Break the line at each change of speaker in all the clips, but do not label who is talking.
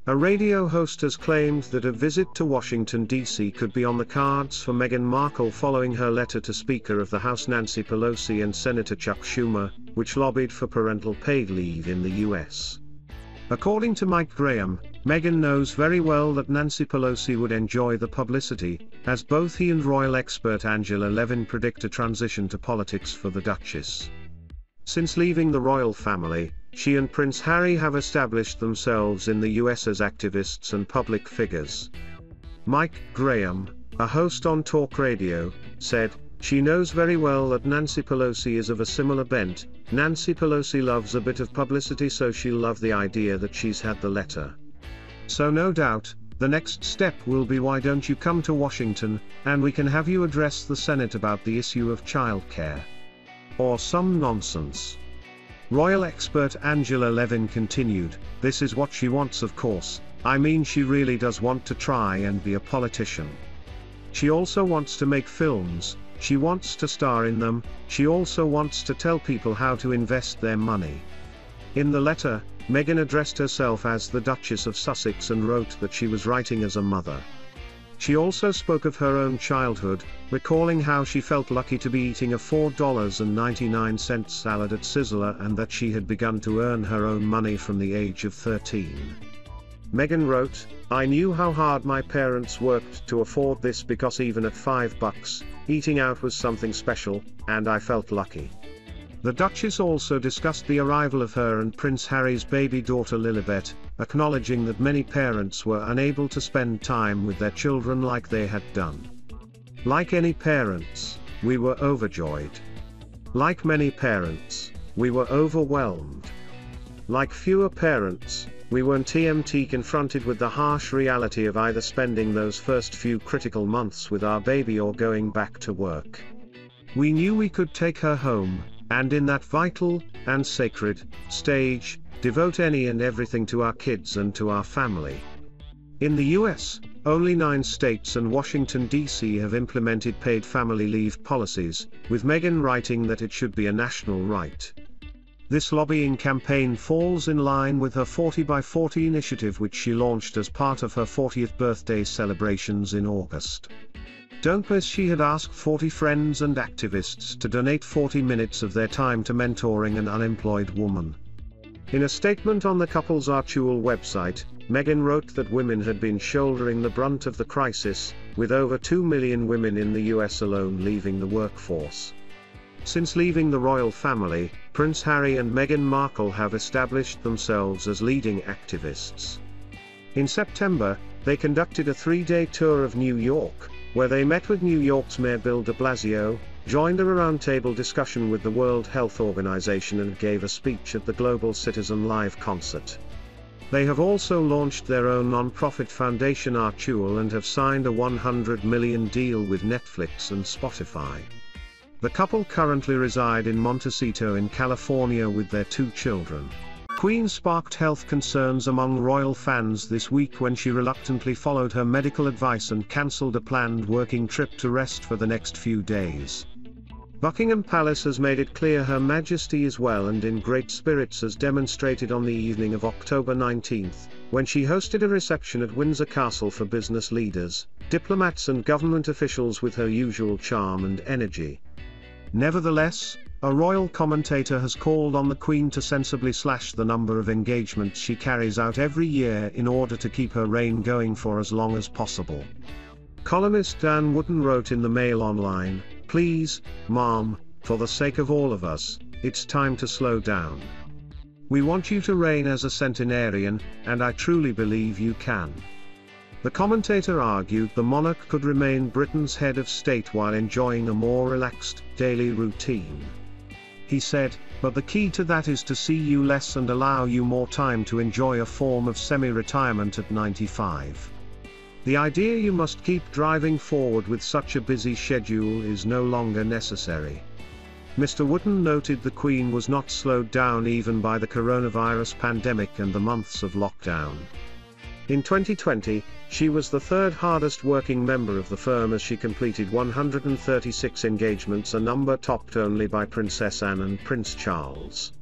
A radio host has claimed that a visit to Washington, D.C. could be on the cards for Meghan Markle following her letter to Speaker of the House Nancy Pelosi and Senator Chuck Schumer, which lobbied for parental paid leave in the U.S. According to Mike Graham, Meghan knows very well that Nancy Pelosi would enjoy the publicity, as both he and royal expert Angela Levin predict a transition to politics for the Duchess. Since leaving the royal family, she and Prince Harry have established themselves in the US as activists and public figures. Mike Graham, a host on talk radio, said, "She knows very well that Nancy Pelosi is of a similar bent. Nancy Pelosi loves a bit of publicity, so she'll love the idea that she's had the letter. So no doubt, the next step will be, why don't you come to Washington, and we can have you address the Senate about the issue of childcare. Or some nonsense." Royal expert Angela Levin continued, "This is what she wants, of course. I mean, she really does want to try and be a politician. She also wants to make films, she wants to star in them, she also wants to tell people how to invest their money." In the letter, Meghan addressed herself as the Duchess of Sussex and wrote that she was writing as a mother. She also spoke of her own childhood, recalling how she felt lucky to be eating a $4.99 salad at Sizzler and that she had begun to earn her own money from the age of 13. Meghan wrote, "I knew how hard my parents worked to afford this, because even at $5, eating out was something special, and I felt lucky." The Duchess also discussed the arrival of her and Prince Harry's baby daughter Lilibet, acknowledging that many parents were unable to spend time with their children like they had done. "Like any parents, we were overjoyed. Like many parents, we were overwhelmed. Like fewer parents, we weren't confronted with the harsh reality of either spending those first few critical months with our baby or going back to work. We knew we could take her home, and in that vital and sacred stage, devote any and everything to our kids and to our family." In the US, only 9 states and Washington, D.C. have implemented paid family leave policies, with Meghan writing that it should be a national right. This lobbying campaign falls in line with her 40 by 40 initiative, which she launched as part of her 40th birthday celebrations in August. Don't miss, she had asked 40 friends and activists to donate 40 minutes of their time to mentoring an unemployed woman. In a statement on the couple's Archewell website, Meghan wrote that women had been shouldering the brunt of the crisis, with over 2 million women in the US alone leaving the workforce. Since leaving the royal family, Prince Harry and Meghan Markle have established themselves as leading activists. In September, they conducted a 3-day tour of New York, where they met with New York's Mayor Bill de Blasio, joined a roundtable discussion with the World Health Organization, and gave a speech at the Global Citizen Live concert. They have also launched their own non-profit foundation Archewell and have signed a $100 million deal with Netflix and Spotify. The couple currently reside in Montecito in California with their 2 children. Queen sparked health concerns among royal fans this week when she reluctantly followed her medical advice and cancelled a planned working trip to rest for the next few days. Buckingham Palace has made it clear Her Majesty is well and in great spirits, as demonstrated on the evening of October 19, when she hosted a reception at Windsor Castle for business leaders, diplomats and government officials with her usual charm and energy. Nevertheless, a royal commentator has called on the Queen to sensibly slash the number of engagements she carries out every year in order to keep her reign going for as long as possible. Columnist Dan Wootton wrote in the Mail Online, "Please, Mom, for the sake of all of us, it's time to slow down. We want you to reign as a centenarian, and I truly believe you can." The commentator argued the monarch could remain Britain's head of state while enjoying a more relaxed, daily routine. He said, "But the key to that is to see you less and allow you more time to enjoy a form of semi-retirement at 95. The idea you must keep driving forward with such a busy schedule is no longer necessary." Mr. Wootton noted the Queen was not slowed down even by the coronavirus pandemic and the months of lockdown. In 2020, she was the 3rd hardest working member of the firm as she completed 136 engagements, a number topped only by Princess Anne and Prince Charles.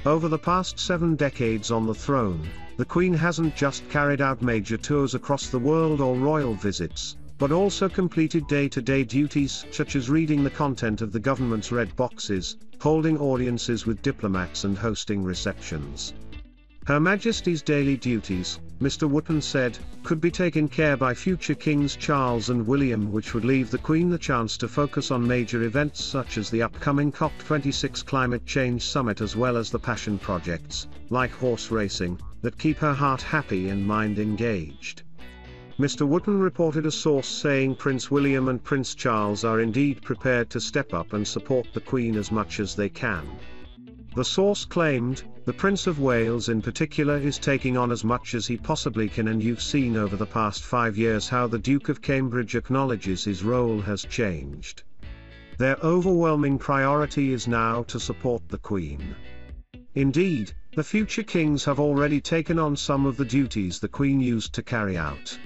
Over the past 7 decades on the throne, the Queen hasn't just carried out major tours across the world or royal visits, but also completed day-to-day duties such as reading the content of the government's red boxes, holding audiences with diplomats and hosting receptions. Her Majesty's daily duties, Mr. Wotton said, could be taken care by future Kings Charles and William, which would leave the Queen the chance to focus on major events such as the upcoming COP26 climate change summit, as well as the passion projects, like horse racing, that keep her heart happy and mind engaged. Mr. Wotton reported a source saying Prince William and Prince Charles are indeed prepared to step up and support the Queen as much as they can. The source claimed, the Prince of Wales in particular is taking on as much as he possibly can, and you've seen over the past 5 years how the Duke of Cambridge acknowledges his role has changed. Their overwhelming priority is now to support the Queen. Indeed, the future kings have already taken on some of the duties the Queen used to carry out.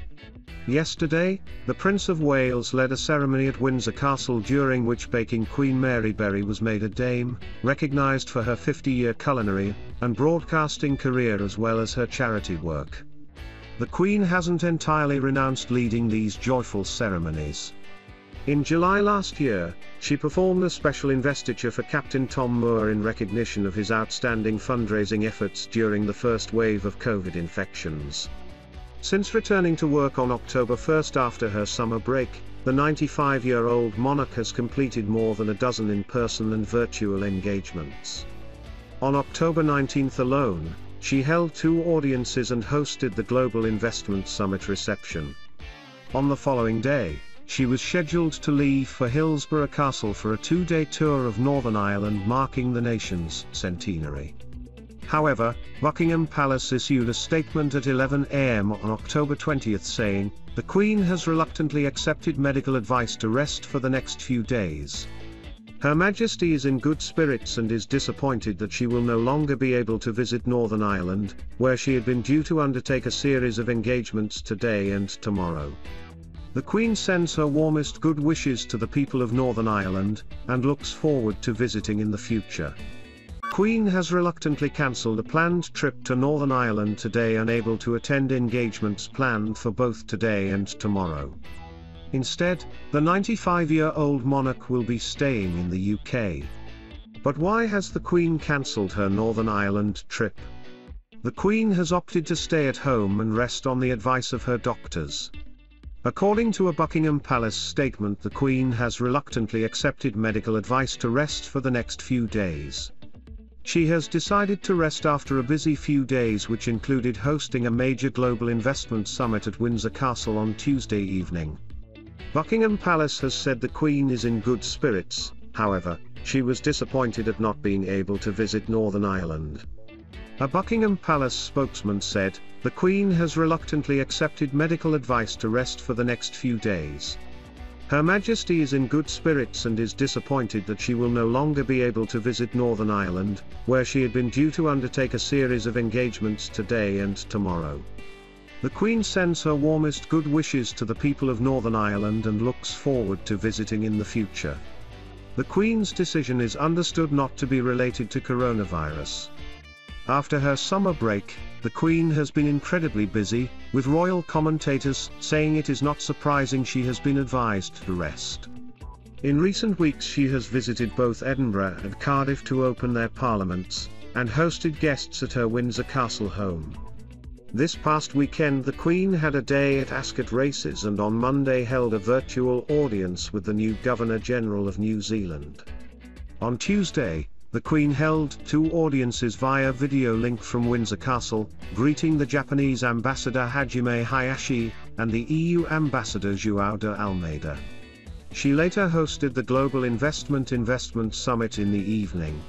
Yesterday, the Prince of Wales led a ceremony at Windsor Castle during which baking Queen Mary Berry was made a dame, recognised for her 50-year culinary and broadcasting career as well as her charity work. The Queen hasn't entirely renounced leading these joyful ceremonies. In July last year, she performed a special investiture for Captain Tom Moore in recognition of his outstanding fundraising efforts during the first wave of COVID infections. Since returning to work on October 1 after her summer break, the 95-year-old monarch has completed more than a dozen in-person and virtual engagements. On October 19 alone, she held 2 audiences and hosted the Global Investment Summit reception. On the following day, she was scheduled to leave for Hillsborough Castle for a 2-day tour of Northern Ireland marking the nation's centenary. However, Buckingham Palace issued a statement at 11 a.m. on October 20 saying, the Queen has reluctantly accepted medical advice to rest for the next few days. Her Majesty is in good spirits and is disappointed that she will no longer be able to visit Northern Ireland, where she had been due to undertake a series of engagements today and tomorrow. The Queen sends her warmest good wishes to the people of Northern Ireland, and looks forward to visiting in the future. Queen has reluctantly cancelled a planned trip to Northern Ireland today, unable to attend engagements planned for both today and tomorrow. Instead, the 95-year-old monarch will be staying in the UK. But why has the Queen cancelled her Northern Ireland trip? The Queen has opted to stay at home and rest on the advice of her doctors. According to a Buckingham Palace statement, the Queen has reluctantly accepted medical advice to rest for the next few days. She has decided to rest after a busy few days, which included hosting a major global investment summit at Windsor Castle on Tuesday evening. Buckingham Palace has said the Queen is in good spirits, however, she was disappointed at not being able to visit Northern Ireland. A Buckingham Palace spokesman said, the Queen has reluctantly accepted medical advice to rest for the next few days. Her Majesty is in good spirits and is disappointed that she will no longer be able to visit Northern Ireland, where she had been due to undertake a series of engagements today and tomorrow. The Queen sends her warmest good wishes to the people of Northern Ireland and looks forward to visiting in the future. The Queen's decision is understood not to be related to coronavirus. After her summer break, the Queen has been incredibly busy, with royal commentators saying it is not surprising she has been advised to rest. In recent weeks she has visited both Edinburgh and Cardiff to open their parliaments, and hosted guests at her Windsor Castle home. This past weekend the Queen had a day at Ascot Races and on Monday held a virtual audience with the new Governor-General of New Zealand. On Tuesday, the Queen held 2 audiences via video link from Windsor Castle, greeting the Japanese Ambassador Hajime Hayashi, and the EU Ambassador João de Almeida. She later hosted the Global Investment Summit in the evening.